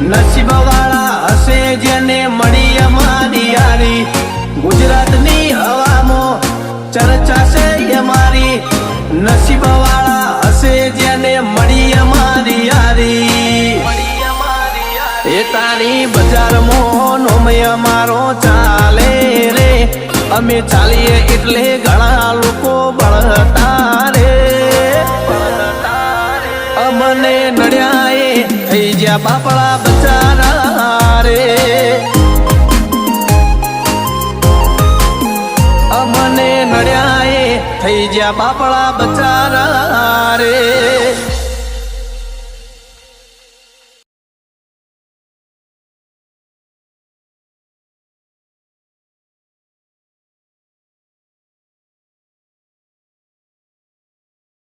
નસીબ વાળા હશે જેને મળી અમારી યારી ગુજરાતની હવામાં ચર્ચા છે અમારી નસીબ વાળા હશે જેને મળી અમારી યારી એ તારી બજારમાં નોમય અમારો ચાલે રે અમે ચાલીએ એટલે ઘણા લોકો બળતા રે અમને નડ્યા એ થઈ જ્યાં બાપડા બચારા રે અમને નડ્યા એ થઈ જ્યાં બાપડા બચારા રે